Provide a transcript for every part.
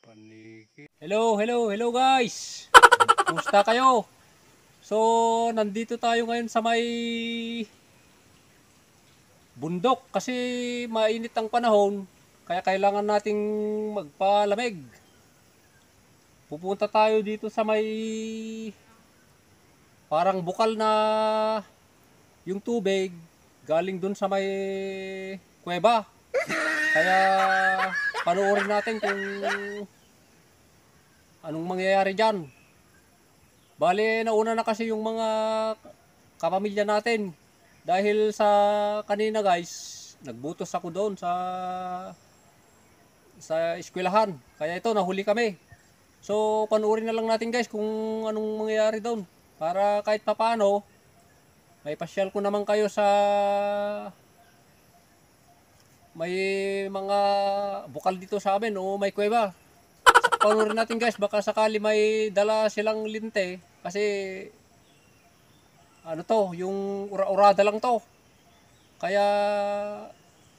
Hello guys! Kumusta kayo? So, nandito tayo ngayon sa may bundok kasi mainit ang panahon kaya kailangan nating magpalamig. Pupunta tayo dito sa may parang bukal na yung tubig galing dun sa may kuweba. Kaya panoorin natin kung anong mangyayari dyan. Bale, nauna na kasi yung mga kapamilya natin. Dahil sa kanina guys, nagbutos ako doon sa eskwelahan. Kaya ito, nahuli kami. So, panoorin na lang natin guys kung anong mangyayari doon. Para kahit papano, may pasyal ko naman kayo sa may mga bukal dito sa amin o may kuweba. Panoorin natin guys, baka sakali may dala silang linte kasi ano to, yung ura-urada lang to. Kaya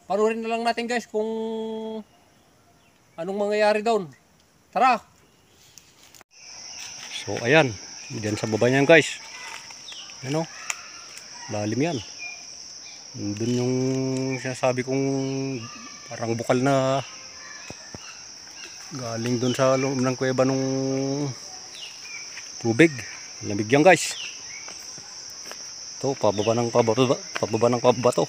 panoorin na lang natin guys kung anong mangyayari doon. Tara! So ayan, diyan sa baba niyan guys. Ano? Lalim yan. Doon yung sinasabi kong parang bukal na galing doon sa loob ng kuweba nung tubig. Lamig yan guys. Ito, pababa ng pababa to.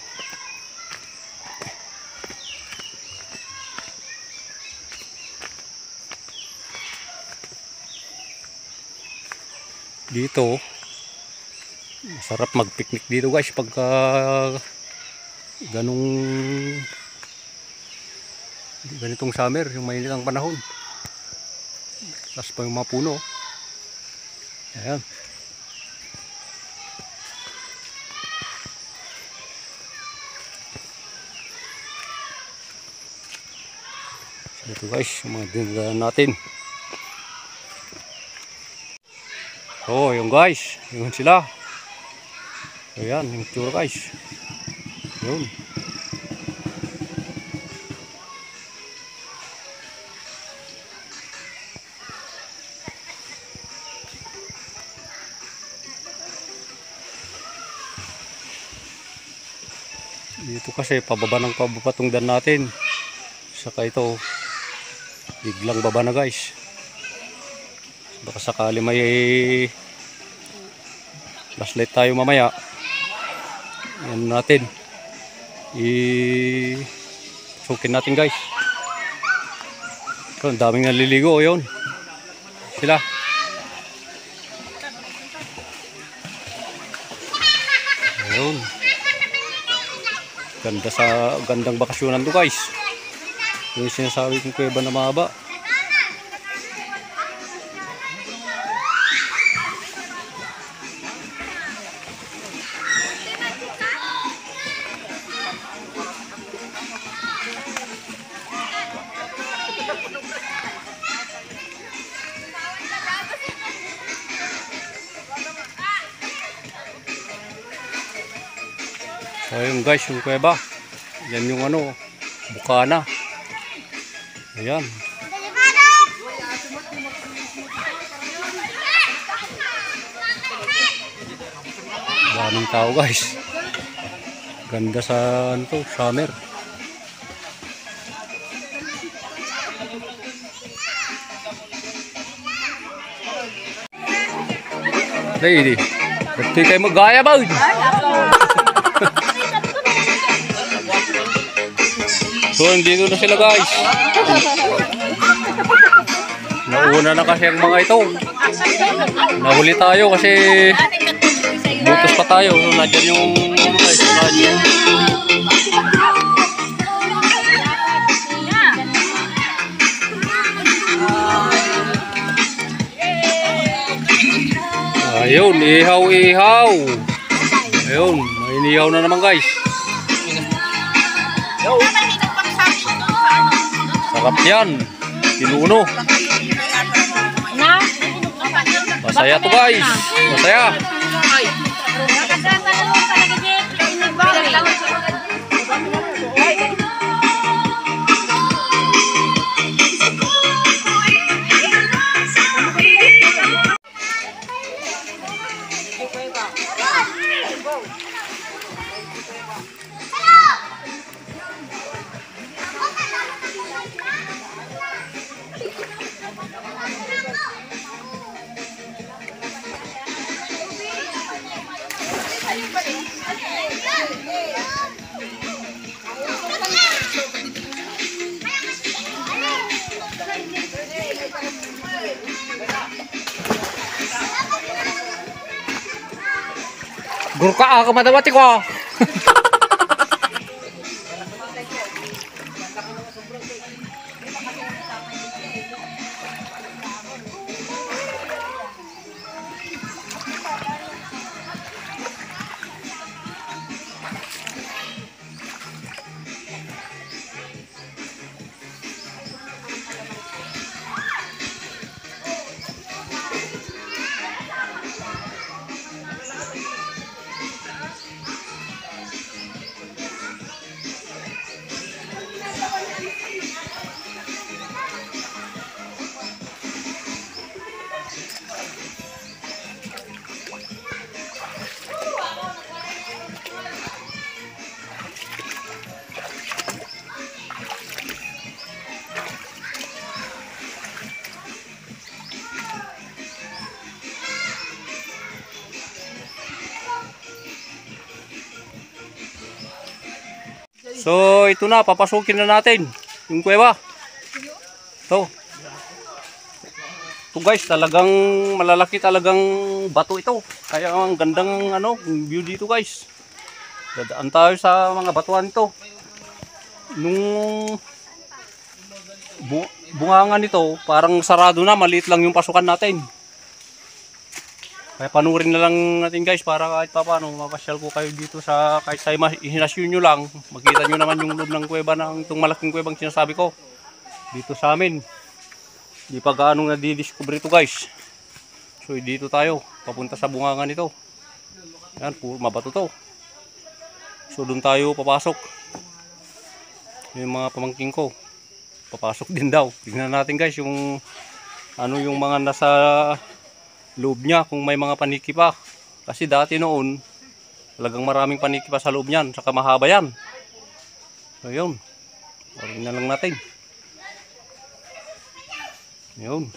Dito, masarap mag-picnic dito guys pagka ganitong summer, yung mainit ang panahon. Tapos pa yung mga puno. Ayan. So ito guys, yung mga dinadaan natin. So yung guys, yun sila. Ayan, yung tsura guys. Yun. Dito kasi pababa ng pababa tong daan natin. Saka ito biglang baba na guys. Baka sakali may flashlight tayo mamaya. Yan natin. Sukin natin guys. So, ang daming naliligo. Yun. Sila. Ayun. Gandang bakasyonan to guys. Yung sinasabi kong kuweba na mahaba. So ayun guys, yung kuweba. Yan yung ano, bukana. Ayan. Daming tao guys. Ganda sa ano to, summer. Lady, ito kayo mag-gaya ba? So, dito na sila guys. Nauna na kasi ang mga ito. Nahuli tayo kasi butos pa tayo. So, nadyan yung guys. Ayun, ihaw. Ayun, may inihaw na naman guys. Sarap yan. Pinuno. Masaya to guys. Masaya. Gurka ka madawati ko. So ito na, papasukin na natin yung kuweba. Ito. Ito guys, talagang malalaki talagang bato ito. Kaya ang gandang view dito guys. Dadaan tayo sa mga batuan ito. Nung bungangan nito, parang sarado na, maliit lang yung pasukan natin. Kaya panurin na lang natin guys para kahit pa paano mapasyal ko kayo dito sa kahit sa ihinasyon nyo lang. Makita nyo naman yung loob ng kuweba ng itong malaking kuwebang sinasabi ko. Dito sa amin. Di pa gaano nadidiscover ito guys. So dito tayo papunta sa bungangan nito. Yan, puro mabato to. So doon tayo papasok. Yung mga pamangking ko papasok din daw. Tingnan natin guys yung yung mga nasa loob niya kung may mga paniki pa. Kasi dati noon talagang maraming paniki pa sa loob niyan, saka mahaba yan. So yun, parin na lang natin. Yun.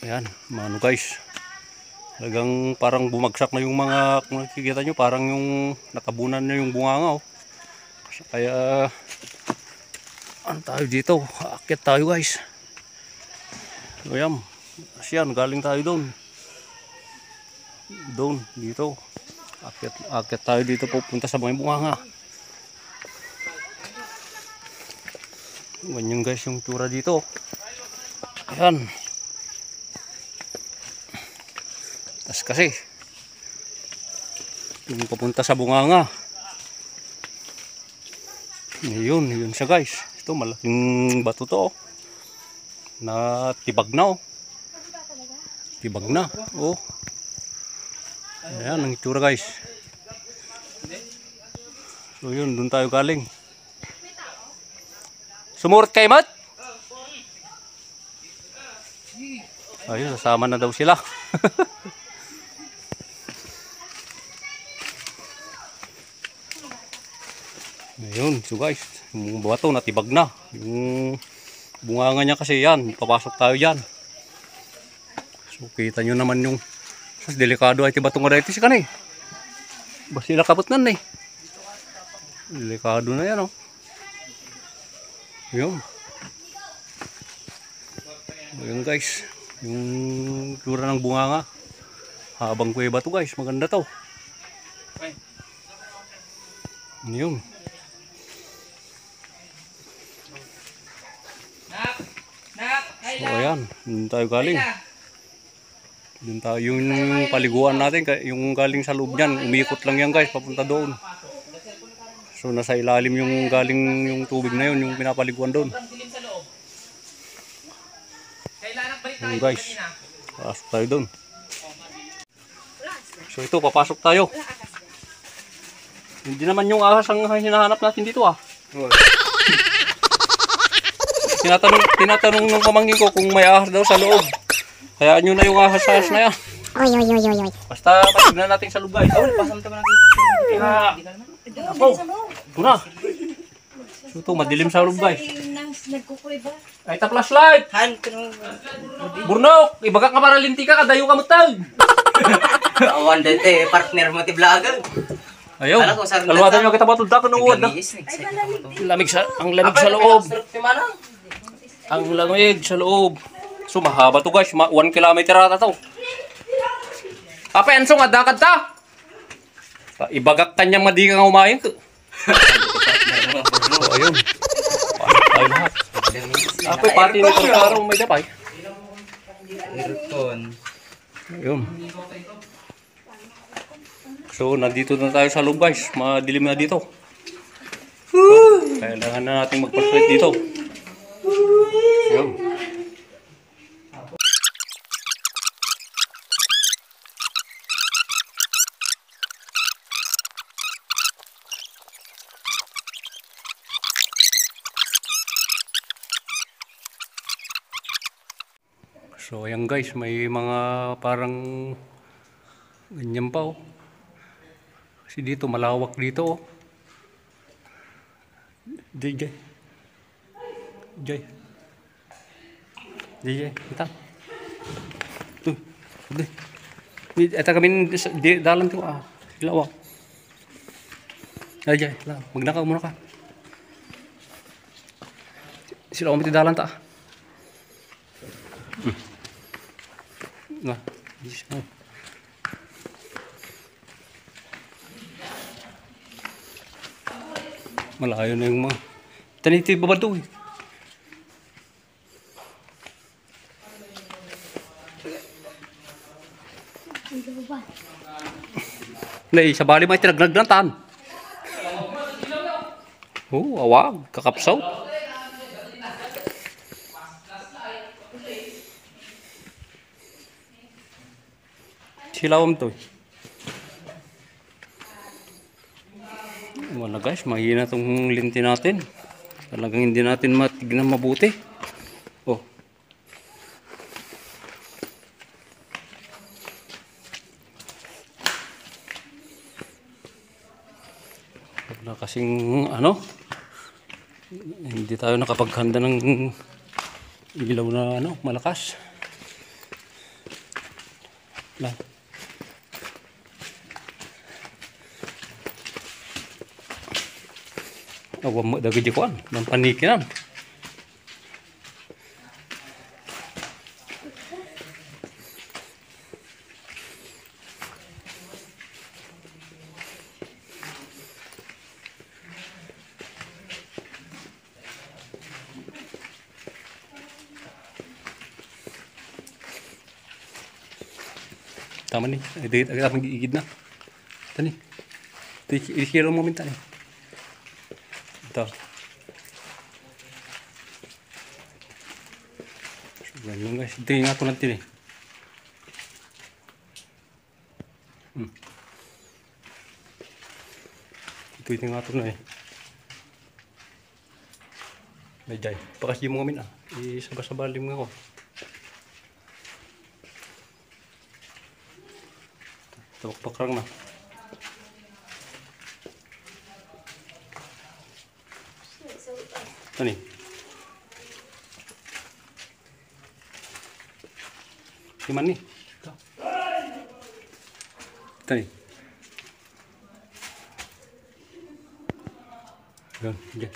Ayan, mano guys, talagang parang bumagsak na yung mga, kung nakikita nyo, parang yung natabunan na yung bunganga. Kaya tayo dito, aakyat tayo guys. Ayan, asyan, galing tayo doon dito, aakyat tayo dito, pupunta sa mga bunganga. Ganyan guys yung tura dito. Ayan, tas kasi yung papunta sa bunganga. Yun siya guys. Ito malaking bato to. Na tibag na Tibag na. Oh. Ayan ang itsura guys. So yun, doon tayo galing. Sumurot kay Mat? Ayun, sasama na daw sila. Ayun, so guys, yung bato natibag na. Yung bunganga niya kasi yan, papasok tayo dyan. So kita nyo naman yung delikado ay tibatong nga dito si kanay. Basta sila kapot nan eh. Delikado na yan Yun. Ayun guys, yung tura ng bunganga. Habang kuweba to guys, maganda to. Yun. So ayan, doon tayo galing. Doon tayo, yung paliguan natin, yung galing sa loob niyan, umikot lang yan guys, papunta doon. So nasa ilalim yung galing yung tubig na yun, yung pinapaliguan doon. Yun guys, pasok tayo doon. So ito, papasok tayo. Hindi naman yung ahas ang hinahanap natin dito Tinatanong ng pamangkin ko kung may ahas daw sa loob. Hayaan nyo na yung ahas-ahas na yan. Oy. Basta patignan natin sa loob guys. Pasamtaman natin. Ako, ito na. So ito, madilim sa loob guys. Ay, ta flashlight! Burnok! Ibagak ka para linti ka, kadayo ka mutag! Awan dito partner mo ti vlogger. Ayaw, kalwatan nyo kita batulda ko ng uwad na. Ang lamig sa loob. Ang lamig sa loob. So mahaba to guys, 1 kilometer ata to. Apa yan so nga dakad ta? Ibagak kanyang madi kang umayang. So ayun. Ayun lahat. Apa pati ni Karong may dapay. Aircon. Ayun. So nandito na tayo sa loob guys, madilim na dito. Kailangan na natin magpaswet dito. Ayun. So ayan guys, may mga parang ganyan pa oh. Kasi dito malawak dito oh. DJ. Kita. Tuh. Udah. Ini eta kami di dalam tuh ah. Lawak. Aja, lah, magnakaw muna ka. Sila kami di dalam ta. Nah, malayo na yung mga taniti babato eh. Nay, sa bali may tinagnagdantan. Oh, awag, kakapsaw. Silawam to. Wala guys, mahina tong linti natin. Talagang hindi natin matignan mabuti. Oh. Na kasing ano, hindi tayo nakapaghanda ng ilaw na ano, malakas. Lang. Awam mo dagiti kuan, nang panikinan. Tama ni, edit agad ang gigid na. Tani. Ikiro mo minta ni. Ito. So, ganyan guys. Ito yung ato natin eh. Ito yung ato na eh. Medjay. Pakas di mo ngamin ah. Isabas-sabalim nga ako. Tawak-pakrang na. Ito ni. Iman ni. Ito ni. Yan. Diyan.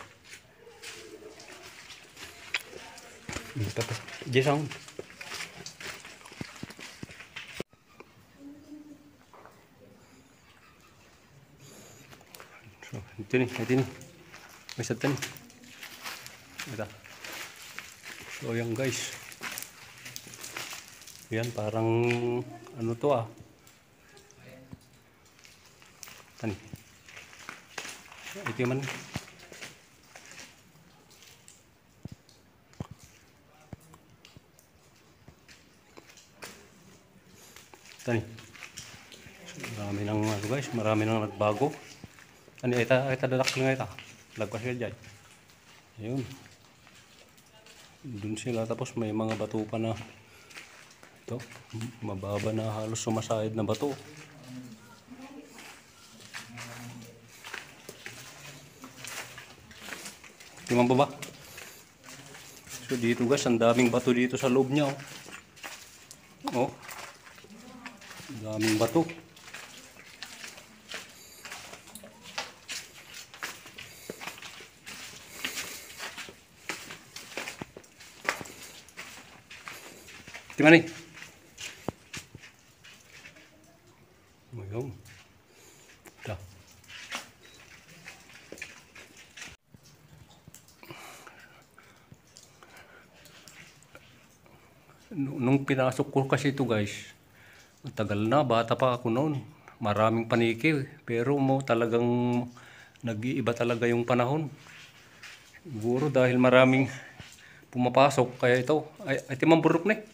Diyan sound. So, ito ni. May sat ni. Ito. So, yan guys. Yan, parang ano to ah. Tani. Ito man. Tani. So, marami nang ano guys, marami nang nagbago. Ano ita dalak nga ita. Lagpas ka dyan. Ayun. Dun sila tapos may mga bato pa na ito. Mababa na halos sumasayad na bato. Tingnan mo ba? So dito guys, ang daming bato dito sa loob niya. Oh. Oh. Daming bato. Di mana nih? Ayun. Dah. Nung pinasok ko kasi ito guys, matagal na, bata pa ako noon. Maraming paniki, pero mo talagang nag-iiba talaga yung panahon. Siguro dahil maraming pumapasok, kaya ito, ay timamburok na eh.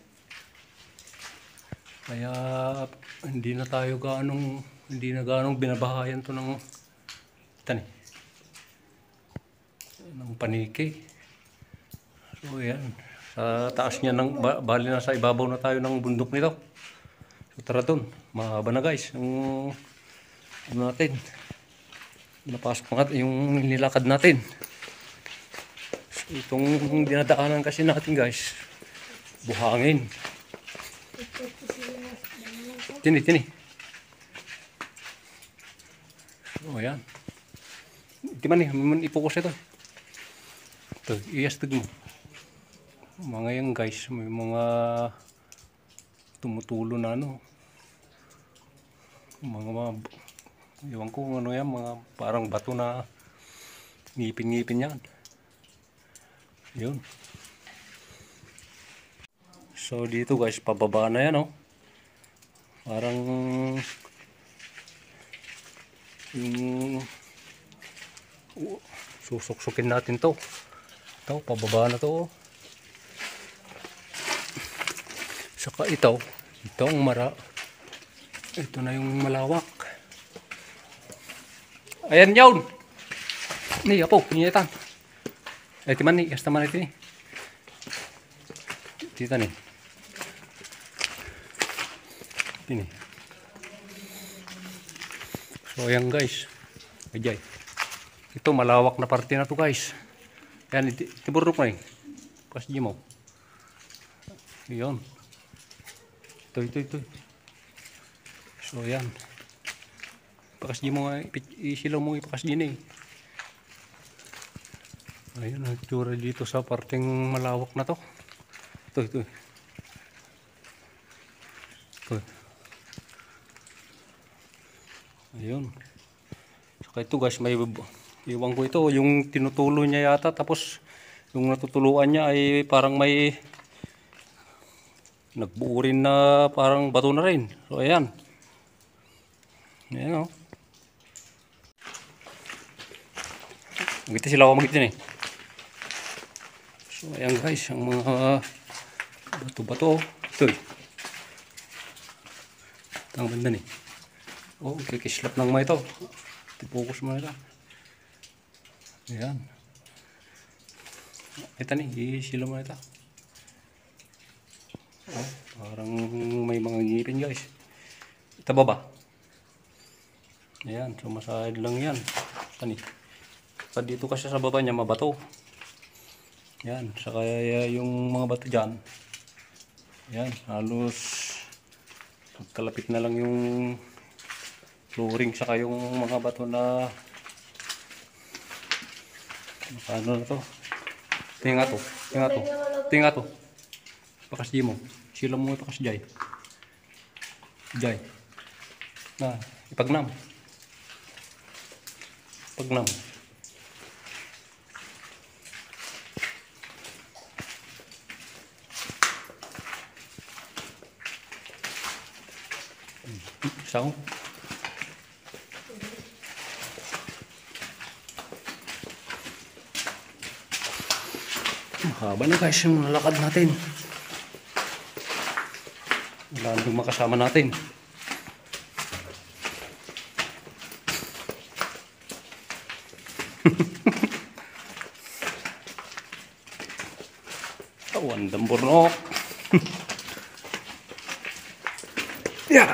Kaya hindi na ganong binabahayan to ng tani, ng paniki. So yan, sa taas niya bali na sa ibabaw na tayo ng bundok nito. So tara dun, mahaba na guys yung ano natin, napasok pa nga yung nilakad natin. So itong dinadaanan kasi natin guys, buhangin. Tini. So ayan, di man ipokus ito. Ito, iastig mo. Mga yan guys, may mga tumutulo na ano. Iwan ko ano yan, mga parang bato na ngipin-ngipin yan. Yun. So dito guys, pababa na yan oh. Parang susuksukin natin to. Ito, pababa na to oh. Saka ito ang ito na yung malawak. Ayan yun. Ni apo, niyetan. Ay timan ni, hasta man ito ni. Tita ni. Ini. So ayan guys. Ajay. Ito malawak na parte na to guys. Ayan, tiburok na eh. Kasi mo. Yun. Ito. So ayan. Pakas di mo isilaw mo ipakas din eh. Ayun ang itsura dito sa parteng malawak na to. Ito. Ayun. Saka ito guys, may iwan ko ito, yung tinutulo niya yata, tapos yung natutuluan niya ay parang may nagbuo rin na parang bato na rin. So ayan. Ayan o. Magiti sila ako magiti eh. So ayan guys, ang mga bato-bato. Ito eh. Ito ang banda eh. Oh, kikislap lang mo ito. Tipokus mo ito. Ayan. Ito nih, isila mo ito. Oh, parang may mga ngipin guys. Ito baba. Ayan, sumasahid lang yan. Ito nih. Pag dito kasi sa baba niya mabato. Ayan, saka yung mga bato dyan. Ayan, halos kalapit na lang yung flooring saka yung mga bato na ano na to. Tinga to. Pakas di mo. Sila mo pakas jay. Nah, ipagnam. Sao? Haba na guys yung lakad natin. Wala nang makasama natin. Tawan damburnok. Ya.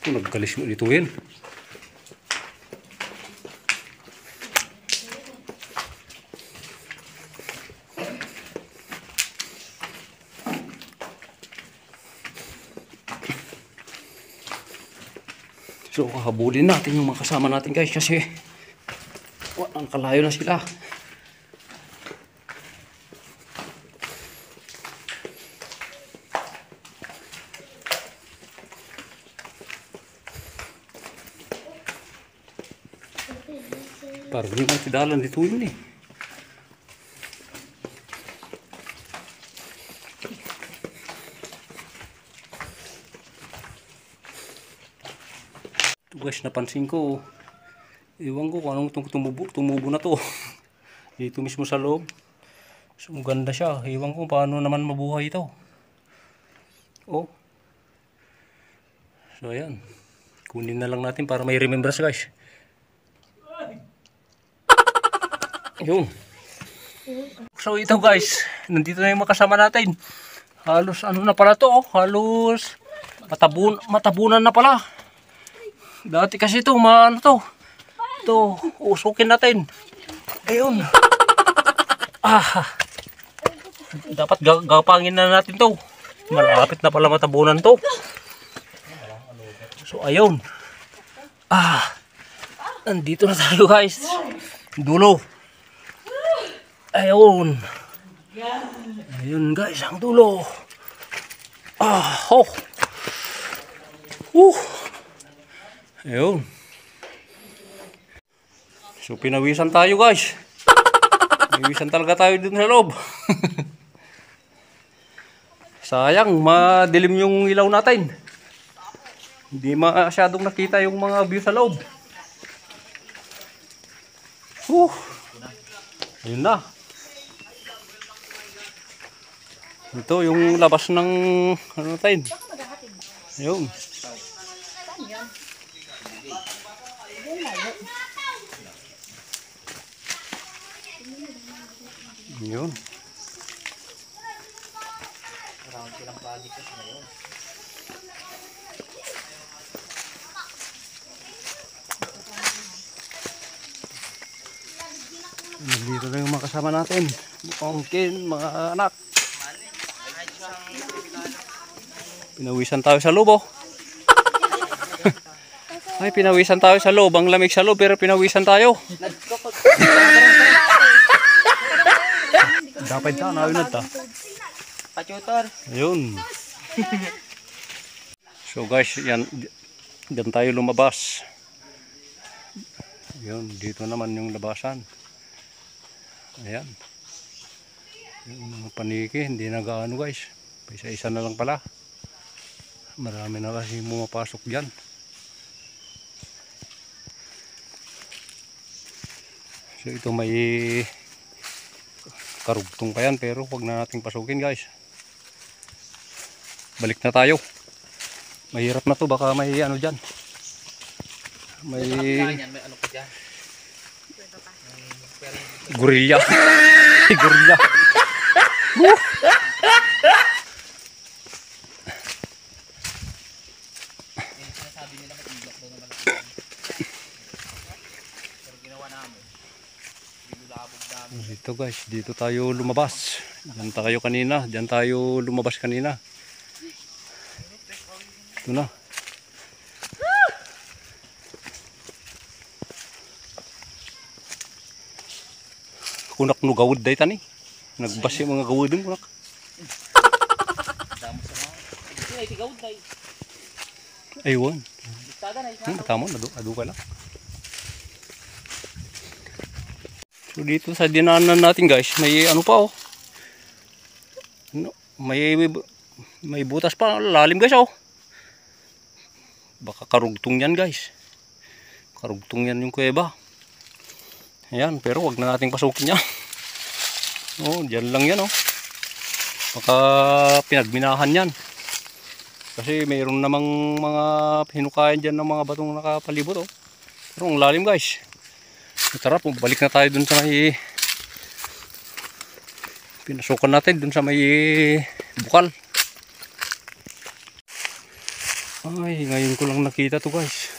Nagkalis mo dito yun. So, kahabulin natin yung mga kasama natin guys kasi ang kalayo na sila. Parang hindi may tidalan dito yun eh. Ito guys, napansin ko. Iwan ko kung anong tumubo na to. Dito mismo sa loob. So, ganda siya. Iwan ko paano naman mabuhay ito. Oh. So, ayan. Kunin na lang natin para may remembrance guys. Yun. So, ito guys. Nandito na yung mga kasama natin. Halos ano na pala to. Halos matabunan na pala. Dati kasi ito, ano to. Ito, usukin natin. Ayun. Dapat gapangin na natin to. Malapit na pala matabunan to. So, ayun. Nandito na tayo guys. Dulo. Ayun. Ayun guys, ang dulo. Ayun. So, pinawisan tayo guys. Pinawisan talaga tayo dun sa loob. Sayang, madilim yung ilaw natin. Hindi masyadong nakita yung mga view sa loob. Ayun na. Ito yung labas ng ano natin. Ayun. Yun. Dito na yung mga kasama natin. Pangkin, mga anak. Pinawisan tayo sa loob oh. Ay, pinawisan tayo sa loob. Ang lamig sa loob pero pinawisan tayo. Dapat ka, nawin na ta. Pachutor. Ayun. So guys, yan. Diyan tayo lumabas. Yun, dito naman yung labasan. Ayan. Yung paniki, hindi na gaano guys. Isa-isa na lang pala. Marami na kasi pumapasok dyan. So ito may karugtong pa yan pero huwag na nating pasukin guys. Balik na tayo. Mahirap na to, baka may ano dyan. May ano pa dyan? gorilla. Gorilla. Dito guys, dito tayo lumabas. Diyan tayo kanina, diyan tayo lumabas kanina. Ito na. Kunak no gawud day tani. Nagbas yung mga gawud din kunak. Ayun. Tama na adu ka lang. So dito sa dinaanan natin guys, may ano pa oh. May butas pa, lalim guys oh. Baka karugtong yan guys. Karugtong yan yung kuweba. Ayan, pero wag na nating pasukin yan. Oh, diyan lang yan oh. Baka pinagminahan yan. Kasi mayroon namang mga hinukayan dyan ng mga batong nakapalibot oh. Pero ang lalim guys. Tara, balik na tayo dun sa may pinasukan natin dun sa may bukal. Ay, ngayon ko lang nakita to guys.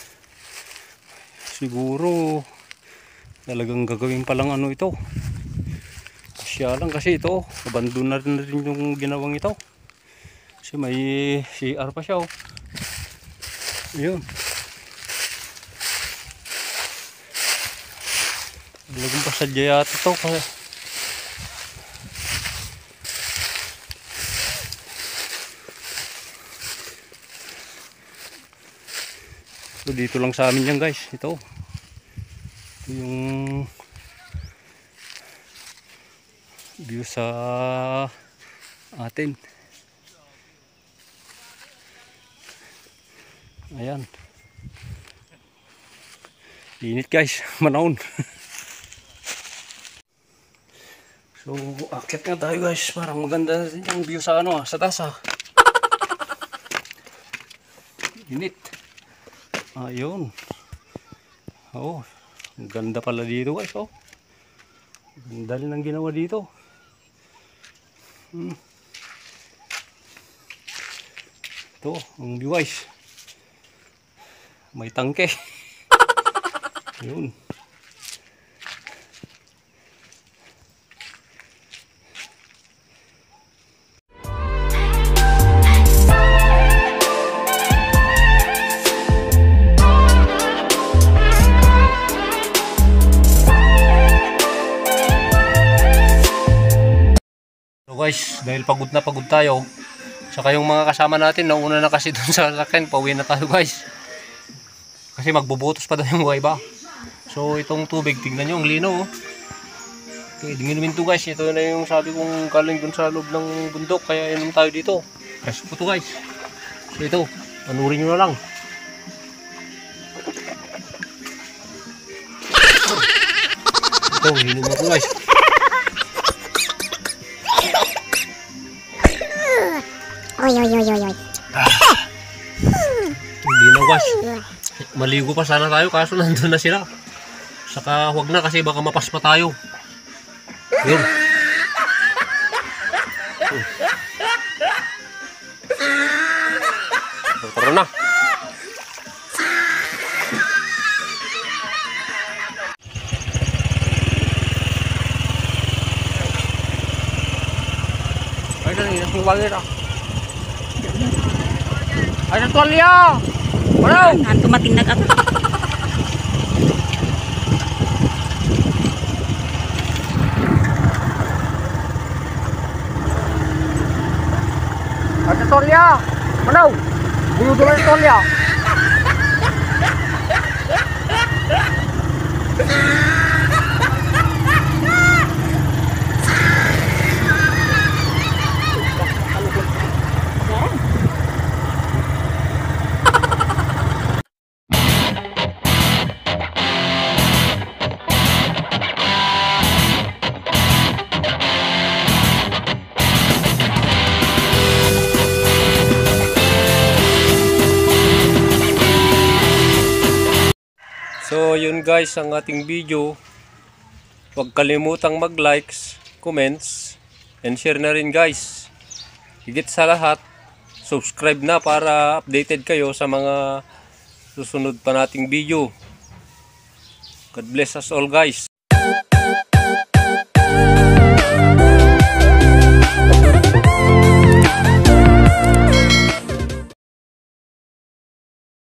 Siguro talagang gagawin palang ano ito. Siya lang kasi ito, abandon na rin yung ginawang ito. Kasi may CR pa siya oh. Ayun. Talagang pasadya yata ito. So dito lang sa amin yan guys. Ito yung view sa atin. Ayan. Init guys, manahon. So akit nga tayo guys. Parang maganda din yung view sa ano, sa taas ha. Init. Ayun. Oh, ang ganda pala dito guys oh. Ganda rin ang ginawa dito. Ito, ang view guys. May tangke. Yun. So guys, dahil pagod na pagod tayo, saka yung mga kasama natin nauna na kasi dun sa sasakyan, pauwi na tayo guys. Kasi magbubutos pa daw yung iba. So itong tubig, tingnan nyo, ang lino oh. Okay, dinginumin to guys. Ito na yung sabi kong galing dun sa loob ng bundok, kaya inom tayo dito. Fresh po to guys. So ito, panurin nyo na lang. Ito, inumin ko guys. Oy, oy, oy, oy, oy. Hindi na guys. Maligo pa sana tayo kaso nandun na sila. Saka huwag na kasi baka mapas pa tayo. Yun. Tara na. Ay, nang bangit ah. Ay, natualya! Wala! Hanto matinag ako. Ay, natualya! Manaw! Buyo doon ang natualya! So yun guys ang ating video. Huwag kalimutang mag-likes, comments, and share na rin guys. Higit sa lahat, subscribe na para updated kayo sa mga susunod pa nating video. God bless us all guys.